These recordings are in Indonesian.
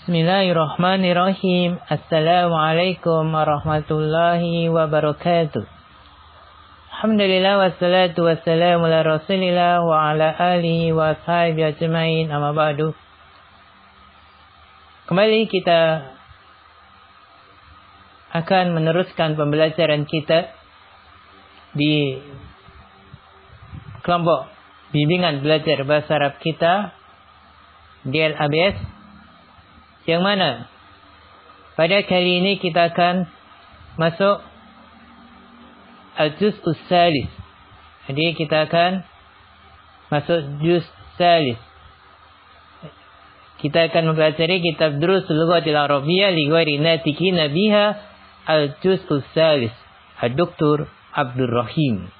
Bismillahirrahmanirrahim. Assalamualaikum warahmatullahi wabarakatuh. Alhamdulillah wassalatu wassalamu ala rasulillah wa ala alihi wa ashabihi ajma'in, amma ba'du. Kembali kita akan meneruskan pembelajaran kita di kelompok bimbingan belajar bahasa Arab kita DLABS, yang mana pada kali ini kita akan masuk al-juz' salis. Jadi kita akan masuk juz salis. Kita akan mempelajari kitab Durusul Lughatil Arabiyyah li ghairi natiqina biha al-juz' salis, Dr. Abdul Rahim.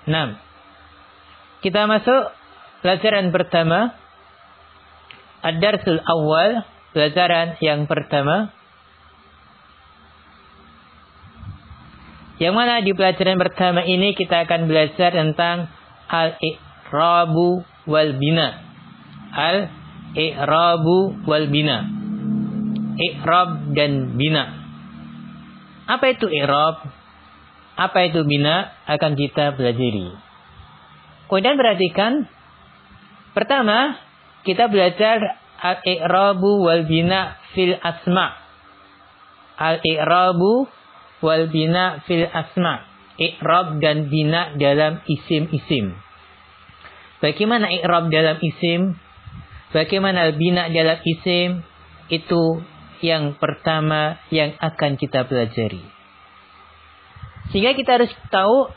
6. Kita masuk pelajaran pertama, ad-darsul awal, pelajaran yang pertama, yang mana di pelajaran pertama ini kita akan belajar tentang al-i'rabu wal bina. Al-i'rabu wal bina. I'rab dan bina. Apa itu i'rab? Apa itu bina? Akan kita pelajari. Kemudian perhatikan, pertama kita belajar al-i'rabu wal bina fil asma. Al-i'rabu wal bina fil asma. I'rab dan bina dalam isim-isim. Bagaimana i'rab dalam isim? Bagaimana bina dalam isim? Itu yang pertama yang akan kita pelajari. Sehingga kita harus tahu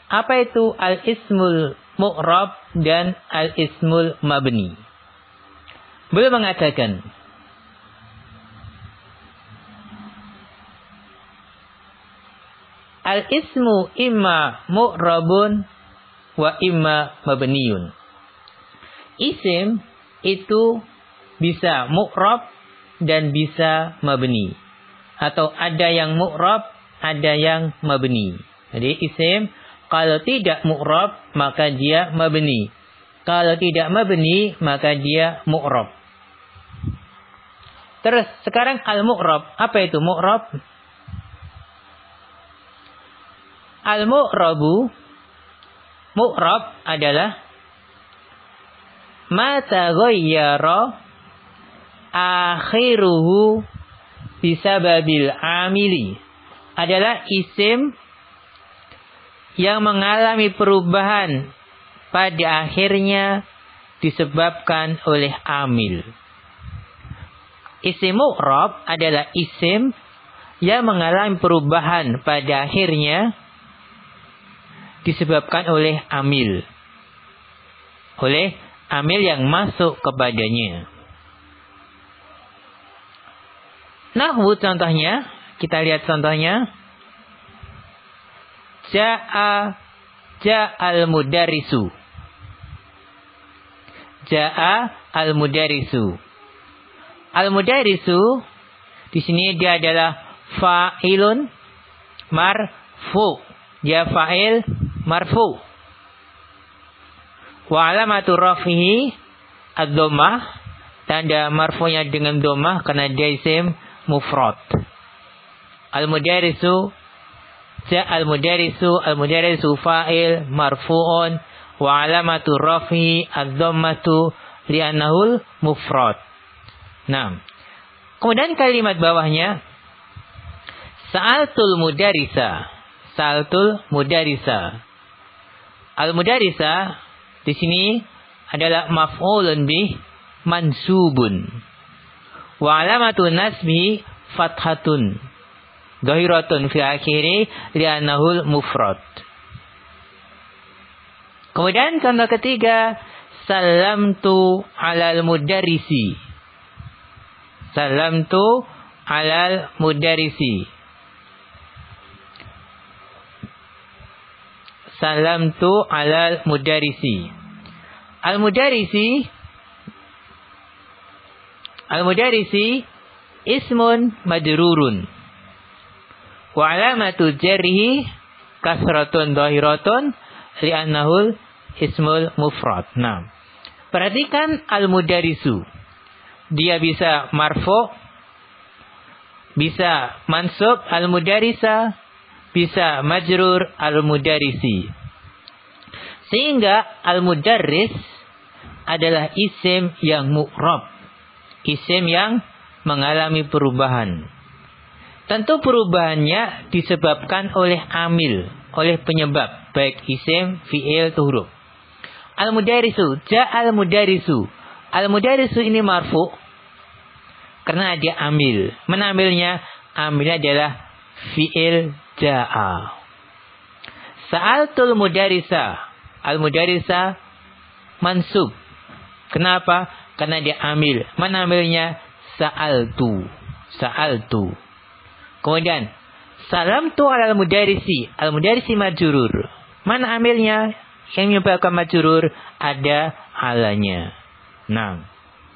apa itu al-ismul mu'rab dan al-ismul mabni. Beliau mengatakan, al-ismu imma mu'rabun wa imma mabniyun. Isim itu bisa mu'rab dan bisa mabni. Atau ada yang mu'rab, ada yang mabni. Jadi isim kalau tidak mu'rab maka dia mabni. Kalau tidak mabni maka dia mu'rab. Terus sekarang al-mu'rab. Apa itu mu'rab? Al-mu'rabu, mu'rab adalah ma taghayyara akhiruhu bisababil amili. Adalah isim yang mengalami perubahan pada akhirnya disebabkan oleh amil. Isim mu'rab adalah isim yang mengalami perubahan pada akhirnya disebabkan oleh amil. Oleh amil yang masuk kepadanya. Nahwu contohnya, kita lihat contohnya. Ja'al mudarisu. Ja'al mudarisu. Al-mudarisu di sini dia adalah fa'ilun marfu. Dia fa'il marfu. Wa alamatu rafihi ad-dhammah. Tanda marfunya dengan dhammah karena dia isim mufrad. Al-mudarisu, al-mudarisu fa'il marfu'un wa alamatu rafihi ad-dhammatu li'annahul mufrad. Nah, kemudian kalimat bawahnya sa'altul mudarisa. Sa'altul mudarisa. Al-mudarisa di sini adalah maf'ulun bih mansubun. Wa alamatu nasbi fathatun dhahiratun fi akhiri li'annahul mufrad. Kemudian contoh ketiga, salamtu alal mudarrisi. Salamtu alal mudarrisi. Salamtu alal mudarrisi. Al-mudarrisi ismun majrurun. Wa alamatu jarrihi kasratun dhahiratun li'annahul ismul mufrad. Nah, Perhatikan al-mudarisu. Dia bisa marfu, bisa mansub al-mudarisa, bisa majrur al-mudarisi. Sehingga al-mudarris adalah isim yang mu'rab, isim yang mengalami perubahan. Tentu perubahannya disebabkan oleh amil, oleh penyebab, baik isim, fi'il, atau huruf. Al-mudarisu, ja'al mudarisu. Al-mudarisu ini marfu karena dia amil. Mana amilnya? Amilnya adalah fi'il ja'a. Sa'altul mudarisa. Al-mudarisa mansub. Kenapa? Karena dia amil. Mana amilnya? Sa'altu. Sa'altu. Kemudian salamtu alal mudarisi. Al-mudarisi majrur. Mana amilnya? Yang menyebabkan majrur ada alanya. Nah,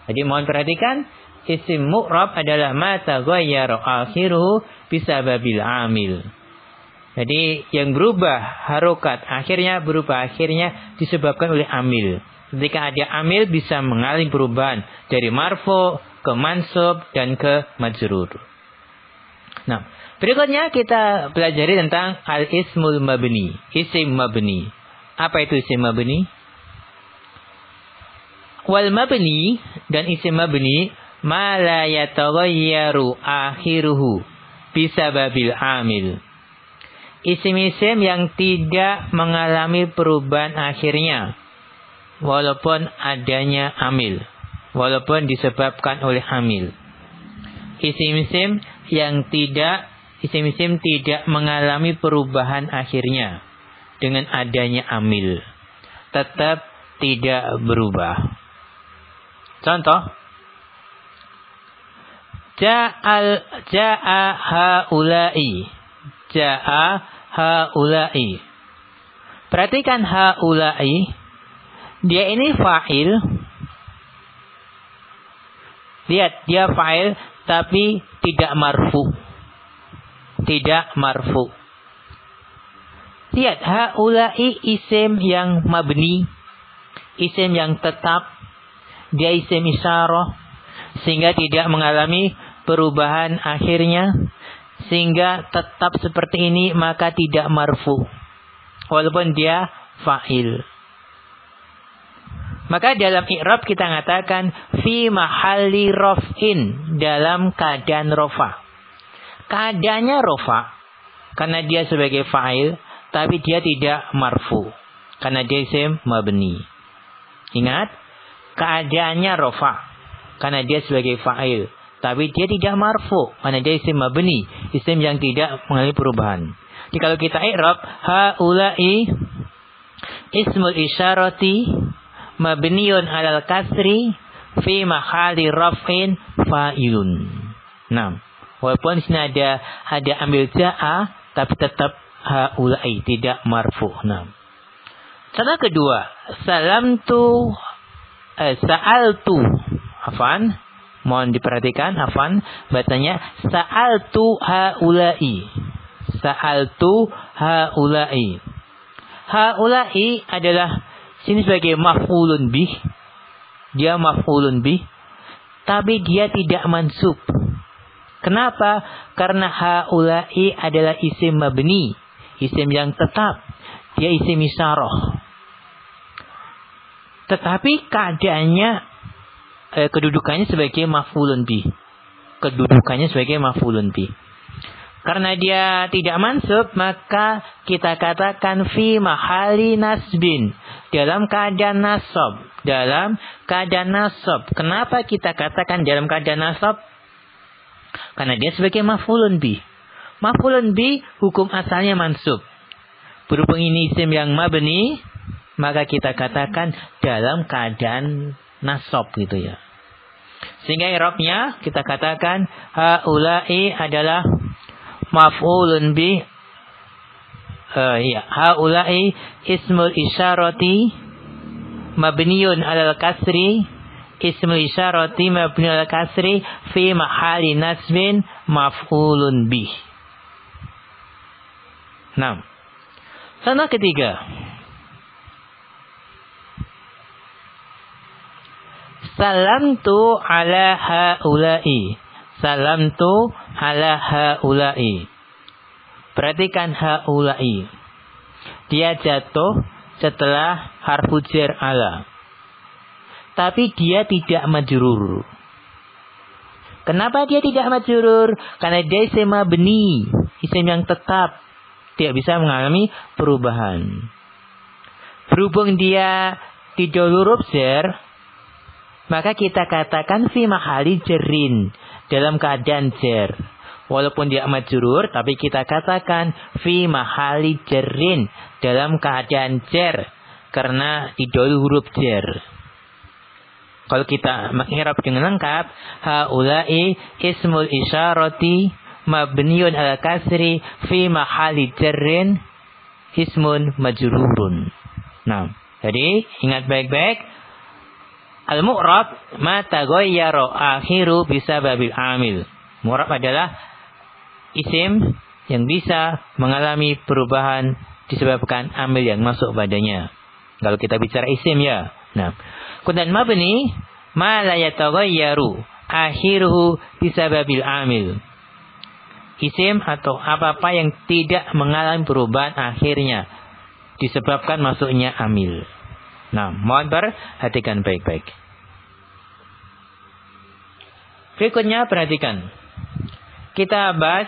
jadi mohon perhatikan, isim mu'rab adalah ma taghayyara akhiruhu bisababil amil. Jadi yang berubah harokat akhirnya, berubah akhirnya disebabkan oleh amil. Ketika ada amil bisa mengalami perubahan dari marfu ke mansub dan ke majrur. Nah, berikutnya kita pelajari tentang al-ismul mabni, isim mabni. Apa itu isim mabni? Wal mabni, dan isim mabni ma la yataghayyaru akhiruhu bisababil amil. Isim-isim yang tidak mengalami perubahan akhirnya walaupun adanya amil, walaupun disebabkan oleh amil. Isim-isim tidak mengalami perubahan akhirnya dengan adanya amil, tetap tidak berubah. Contoh, ja'a haula'i. Ja'a haula'i. Perhatikan haula'i. Dia ini fa'il. Lihat, dia fa'il tapi tidak marfu. Tidak marfu. Lihat, haula'i isim yang mabni, isim yang tetap, dia isim isyarah, sehingga tidak mengalami perubahan akhirnya, sehingga tetap seperti ini, maka tidak marfu, walaupun dia fa'il. Maka dalam i'rab kita mengatakan fi mahalli raf'in, dalam keadaan rofa. Keadaannya rofa karena dia sebagai fa'il, tapi dia tidak marfu karena dia isim mabni. Ingat, keadaannya rofa karena dia sebagai fa'il, tapi dia tidak marfu karena dia isim mabni, isim yang tidak mengalami perubahan. Jadi kalau kita i'rab, haula'i ismul isyarati mabniun alal kasri fi mahali raf'in fa'ilun. Nah, walaupun di sini ada ambil ja'a, tapi tetap haula'i, tidak marfu. Nah, contoh kedua, sa'altu. Afan, mohon diperhatikan, afan, bacanya sa'altu haula'i. Sa'altu haula'i. Haula'i adalah sini sebagai maf'ulun bih. Dia maf'ulun bih, tapi dia tidak mansub. Kenapa? Karena haula'i adalah isim mabni, isim yang tetap. Dia isim isyarah. Tetapi keadaannya, kedudukannya sebagai maf'ulun bih. Kedudukannya sebagai maf'ulun bih. Karena dia tidak mansub, maka kita katakan fi mahali nasbin, dalam keadaan nasab. Dalam keadaan nasab. Kenapa kita katakan dalam keadaan nasab? Karena dia sebagai maf'ulun bih. Maf'ulun bih hukum asalnya mansub. Berhubung ini isim yang mabni, maka kita katakan dalam keadaan nasab gitu ya. Sehingga i'rabnya kita katakan haula'i adalah maf'ulun bih. Haula'i ismul isyarati mabniun alal kasri. Ismul isyarati mabniun alal kasri fi mahali nasbin maf'ulun bih. Nah, contoh ketiga, Salamtu ala haula'i. Salamtu ala haula'i. Perhatikan haula'i. Dia jatuh setelah harfu jar ala. Tapi dia tidak majrur. Kenapa dia tidak majrur? Karena dia isim mabni, isim yang tetap, tidak bisa mengalami perubahan. Berhubung dia tidak huruf jar, maka kita katakan fi mahali jarrin, dalam keadaan jar. Walaupun dia majrur, tapi kita katakan fi mahali jarrin, dalam keadaan jar, karena tidak huruf jar. Kalau kita mengi'rab dengan lengkap, haula'i ismul isyarati mabniun ala kasri fi mahali jarrin ismun majrurun. Nah, jadi ingat baik-baik, al-mu'rab ma taghayyara akhiru bisababil amil. Mu'rab adalah isim yang bisa mengalami perubahan disebabkan amil yang masuk padanya. Kalau kita bicara isim ya. Nah, kemudian mabni ma la yataghayyaru akhiruhu bisababil amil. Isim atau apa-apa yang tidak mengalami perubahan akhirnya disebabkan masuknya amil. Nah, mohon perhatikan baik-baik. Berikutnya perhatikan. Kita bahas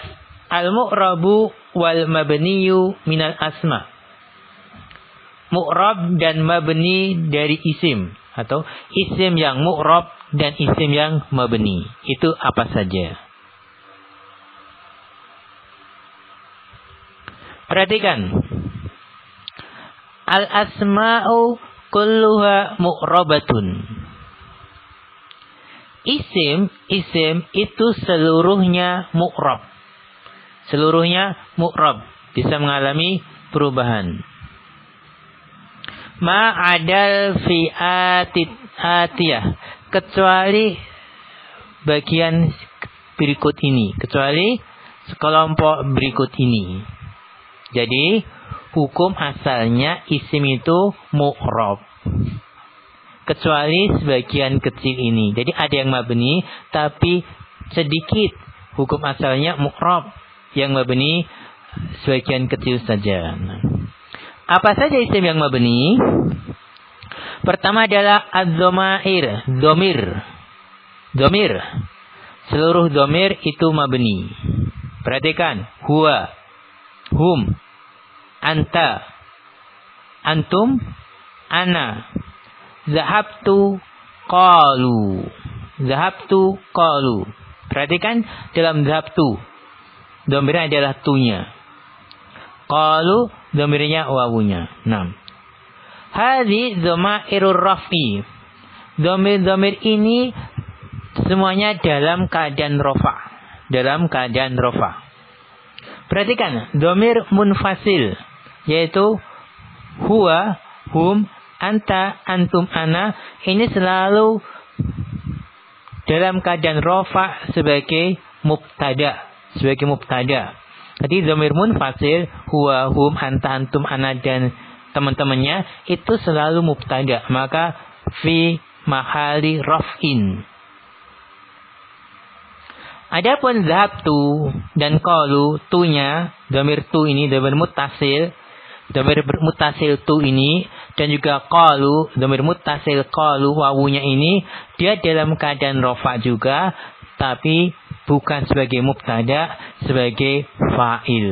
al-mu'rabu wal mabniyu minal asma. Mu'rab dan mabni dari isim, atau isim yang mu'rab dan isim yang mabni. Itu apa saja? Perhatikan. Al-asma'u kulluha mu'rabatun. Isim itu seluruhnya mu'rab. Seluruhnya mu'rab, bisa mengalami perubahan. Ma'adal fi'atiyah, kecuali bagian berikut ini, kecuali sekelompok berikut ini. Jadi hukum asalnya isim itu mu'rab, kecuali sebagian kecil ini. Jadi ada yang mabni tapi sedikit, hukum asalnya mu'rab, yang mabni sebagian kecil saja. Apa saja isim yang mabni? Pertama adalah az-dhamair, domir. Seluruh domir itu mabni. Perhatikan, huwa, hum, anta, antum, ana, zahabtu, qalu. Perhatikan dalam zahabtu, domirnya adalah tunya. Qalu, domirnya wawunya. Nah, hadhi dhamairur raf'i. Domir-domir ini semuanya dalam keadaan rofa. Perhatikan, domir munfasil, yaitu huwa, hum, anta, antum, ana, ini selalu dalam keadaan rofa sebagai mubtada. Jadi dhamir munfasil, huwa, hum, anta, antum, ana, dan teman-temannya itu selalu mubtada, maka fi mahali raf'in. Adapun zahabtu dan qalu, tunya, dhamir tu ini dhamir muttasil tu ini, dan juga qalu, dhamir muttasil qalu, wawunya ini dia dalam keadaan rafa juga, tapi bukan sebagai mubtada, sebagai fa'il.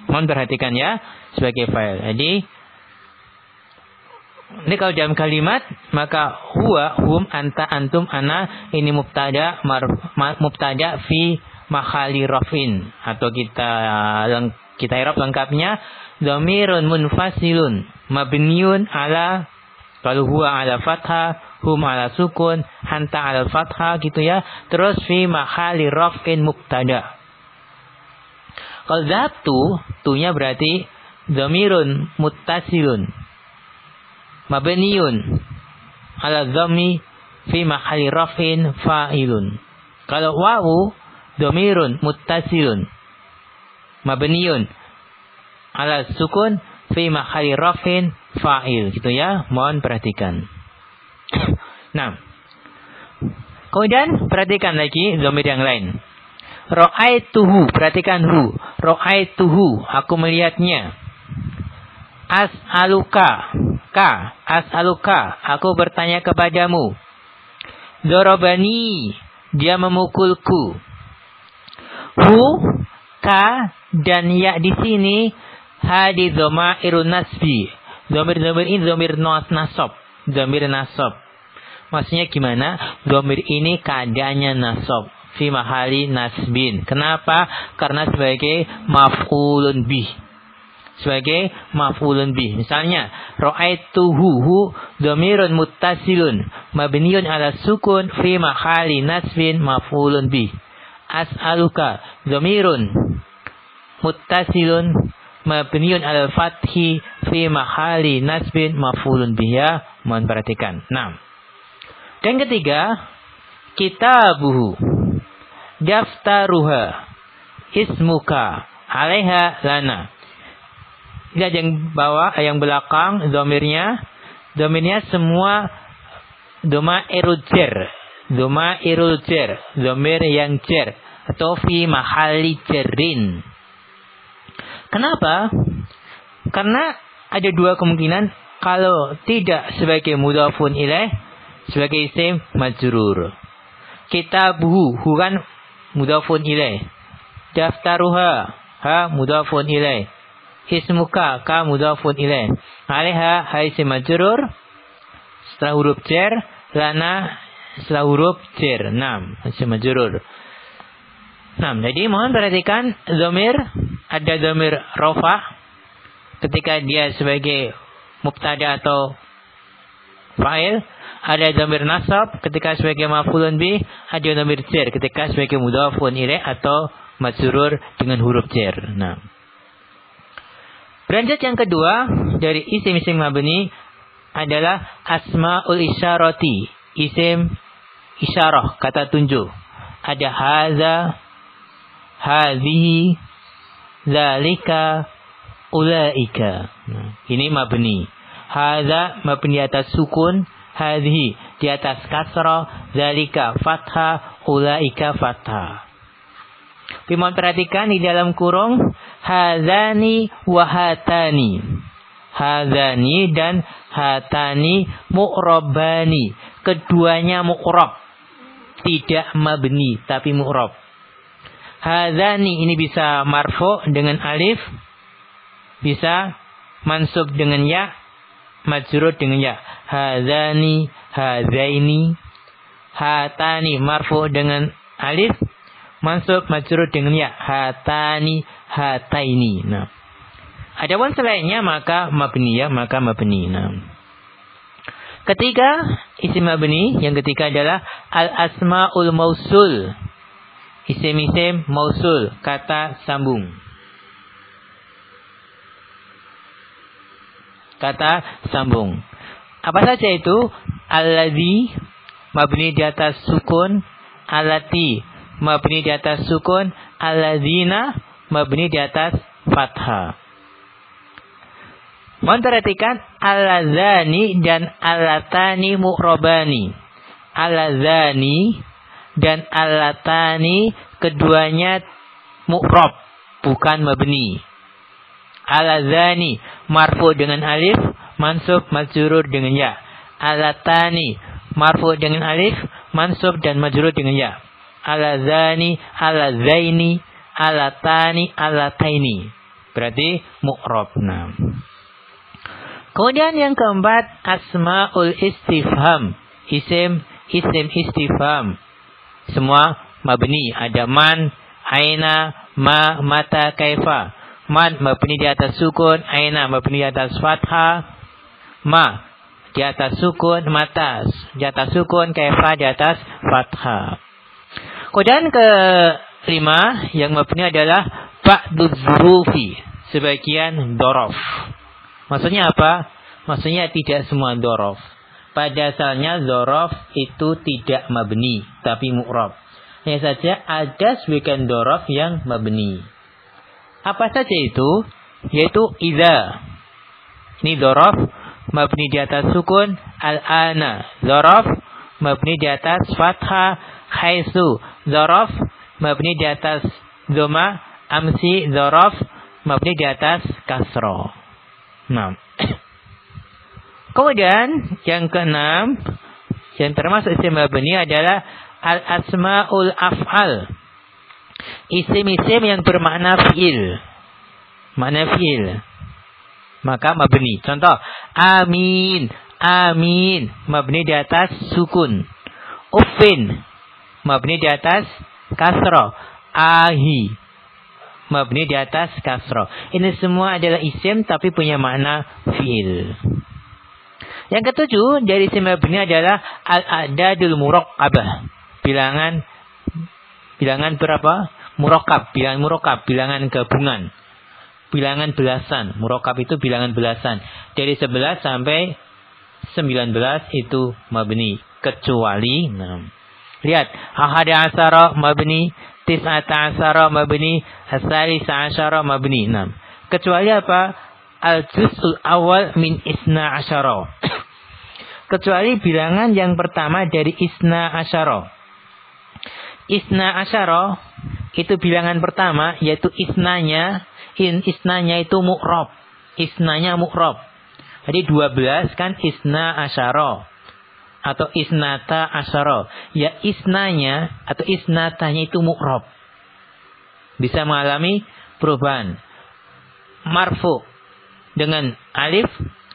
Mohon perhatikan ya, sebagai fa'il. Jadi ini kalau dalam kalimat, maka huwa, hum, anta, antum, ana, ini mubtada fi mahali rafin, atau kita i'rab lengkapnya dhamirun munfasilun mabniun ala, kalau huwa ala fathah, hum ala sukun, anta ala fathah, gitu ya. Terus fi mahali raf'in mubtada. Kalau zahabtu, tunya berarti dhamirun muttasilun mabniun ala dhammi fi mahali raf'in fa'ilun. Kalau wawu, dhamirun muttasilun mabniun ala sukun fi mahalli raf'in fa'il, gitu ya. Mohon perhatikan. Nah, kemudian perhatikan lagi dhamir yang lain. Ra'aituhu, perhatikan hu. Ra'aituhu, aku melihatnya. As'aluka, as'aluka, aku bertanya kepadamu. Dorobani, dia memukulku. Hu, ka, dan ya di sini hadi dhamairun nasbi. Dhamir ini dhamir nasab, dhamir nasab. Maksudnya gimana? Dhamir ini keadaannya nasab fi mahali nasbin. Kenapa? Karena sebagai maf'ulun bih. Sebagai maf'ulun bih. Misalnya, ra'aituhu dhamirun muttasilun mabniun ala sukun fi mahali nasbin maf'ulun bih. As'aluka dhamirun muttasilun mabniun ala fathi fi mahali nasbin maf'ulun bih, ya. Mohon perhatikan. Nah, dan ketiga, kitabuhu, daftaruha, ismuka, alaiha, lana. Lihat yang bawah, yang belakang, domirnya semua domairul jar, domir yang jar atau fi mahali jarrin. Kenapa? Karena ada dua kemungkinan. Kalau tidak sebagai mudhafun ilaih, sebagai isim majrur. Kitabuhu, hu kan mudhafun ilaih. Daftaruha, ha mudhafun ilaih. Ismuka, ka mudhafun ilaih. Alaiha, ha isim majrur. Setelah huruf jar, lana setelah huruf jar. 6 isim majrur. 6. Jadi mohon perhatikan dhamir, ada dhamir rafa ketika dia sebagai mubtada atau fa'il. Ada dhamir nasab ketika sebagai maf'ulun bih, ada dhamir jar ketika sebagai mudhafun ilaih atau majrur dengan huruf jar. Nah, beranjak yang kedua dari isim-isim mabni adalah asmaul isyarati, isim isyarah, kata tunjuk. Ada haza, hadhihi, zalika, ulaika. Nah, ini mabni. Haza mabni atas sukun, hadhi di atas kasrah, zalika fathah, ulaika fathah. Mohon perhatikan di dalam kurung hazani wa hatani. Hazani dan hatani mu'rabani. Keduanya mu'rab. Tidak mabni tapi mu'rab. Hazani ini bisa marfu dengan alif, bisa mansub dengan ya, majrur dengan ya. Hazani, hazaini. Hatani marfu dengan alif, mansub majrur dengan ya. Hatani, hataini. Nah, adapun selainnya maka mabni, ya, maka mabni. Nah, ketiga isim mabni, yang ketiga adalah al asmaul mausul. Isim-isim mausul, kata sambung. Kata sambung. Apa saja itu? Alladzi mabni di atas sukun, allati mabni di atas sukun, alladzina mabni di atas fathah. Mohon perhatikan alladzani dan allatani mu'rabani. Alladzani dan allatani keduanya mu'rab, bukan mabni. Alladzani marfu dengan alif, mansub majrur dengan ya. Allatani marfu dengan alif, mansub dan majrur dengan ya. Alladzani, alladzaini, allatani, allataini. Berarti mu'rab. Nah, kemudian yang keempat asmaul istifham, isim istifham. Semua mabni, ada man, aina, ma, mata, kaifa. Man mabni di atas sukun, aina mabni di atas fathah, ma di atas sukun, mata di atas sukun, kaifa di atas fathah. Kemudian kelima yang mabni adalah ba'duz zurufi, sebagian dzaraf. Maksudnya apa? Maksudnya tidak semua dzaraf. Pada asalnya dzaraf itu tidak mabni tapi mu'rab. Hanya saja ada sebagian dzaraf yang mabni. Apa saja itu? Yaitu idza. Ini dzaraf mabni di atas sukun. Al-ana dzaraf mabni di atas fathah. Haitsu dzaraf mabni di atas dhamma. Amsi dzaraf mabni di atas kasra. Nah. Kemudian yang keenam yang termasuk isim mabni adalah al-asmaul af'al. Isim-isim yang bermakna fi'il. Makna fi'il. Maka mabni. Contoh, amin. Amin. Mabni di atas sukun. Uffin. Mabni di atas kasra. Ahi. Mabni di atas kasra. Ini semua adalah isim tapi punya makna fi'il. Yang ketujuh dari isim mabni adalah al-a'dadul murakkabah. Bilangan berapa? Murakkab, bilangan murakkab, bilangan gabungan. Bilangan belasan. Murakkab itu bilangan belasan. Dari 11 sampai 19 itu mabni. Kecuali, lihat, ahada asyara mabni, tis'ata asyara mabni, hasalisa asyara mabni. Kecuali apa? Al-juz'ul awal min isna asyara. Kecuali bilangan yang pertama dari isna asyara. Isna asyara itu bilangan pertama, yaitu isnanya itu mu'rab. Isnanya mu'rab. Jadi 12 kan isna asyara atau isnata asyara. Ya isnanya atau isnatanya itu mu'rab. Bisa mengalami perubahan. Marfu dengan alif,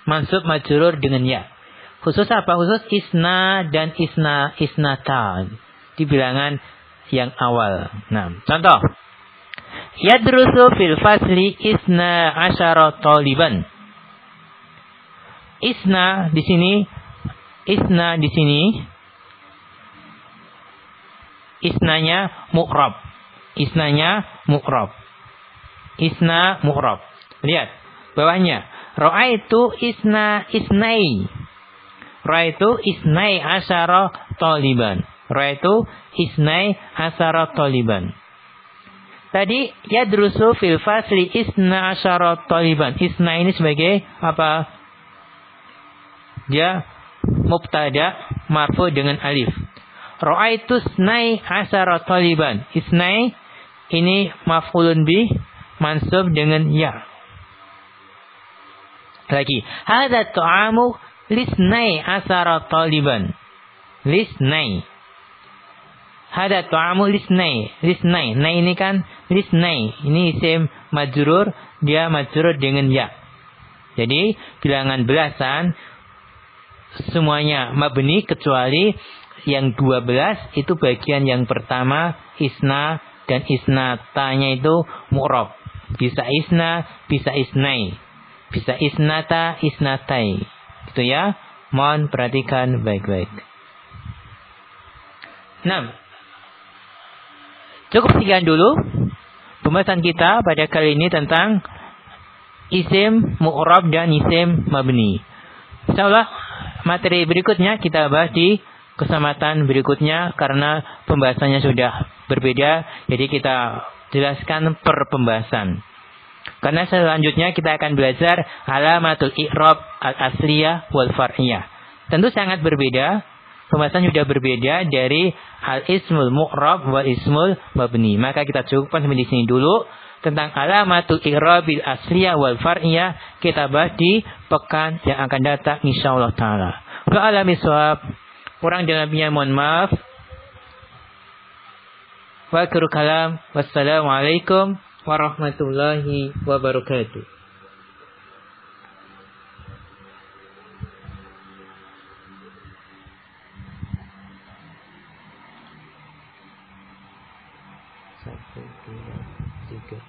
mansub majrur dengan ya. Khusus apa? Khusus isna dan isnata di bilangan yang awal. Nah, contoh. Yadrusu fil fasli isna asyara taliban. Isna di sini isnanya mu'rab. Isna mu'rab. Lihat bawahnya. Ra'aitu isnai asyara taliban. Ra'aitu isnai asyara taliban. Tadi yadrusu fil fasli isna asyara taliban. Isna ini sebagai apa? Dia mubtada marfu dengan alif. Ra'aitu isnai asyara taliban. Isnai ini maf'ulun bih mansub dengan ya. Lagi, hadza ta'amu lisnai asyara taliban. Lisnai. Hada ta'amu lisnai. Nai ini kan lisnai. Ini isim majrur, dia majrur dengan ya. Jadi bilangan belasan semuanya mabni kecuali yang 12 itu bagian yang pertama isna dan isnatanya itu mu'rab. Bisa isna, bisa isnai. Bisa isnata, isnatai. Gitu ya. Mohon perhatikan baik-baik. 6. Cukup sekian dulu pembahasan kita pada kali ini tentang isim mu'rab dan isim mabni. Insyaallah materi berikutnya kita bahas di kesempatan berikutnya karena pembahasannya sudah berbeda. Jadi kita jelaskan per pembahasan. Karena selanjutnya kita akan belajar alamatul i'rab al-asliyah wal far'iyah. Tentu sangat berbeda. Pembahasan sudah berbeda dari al-ismul mu'rab wal ismul mabni. Maka kita cukupkan sampai di sini dulu tentang alamatul i'rabil asliyah wal far'iyah. Kita bahas di pekan yang akan datang insyaallah taala. Wa alami shawab. Kurang dan lebihnya mohon maaf. Wa akhiru kalam. Wassalamualaikum warahmatullahi wabarakatuh. Satu, dua, tiga.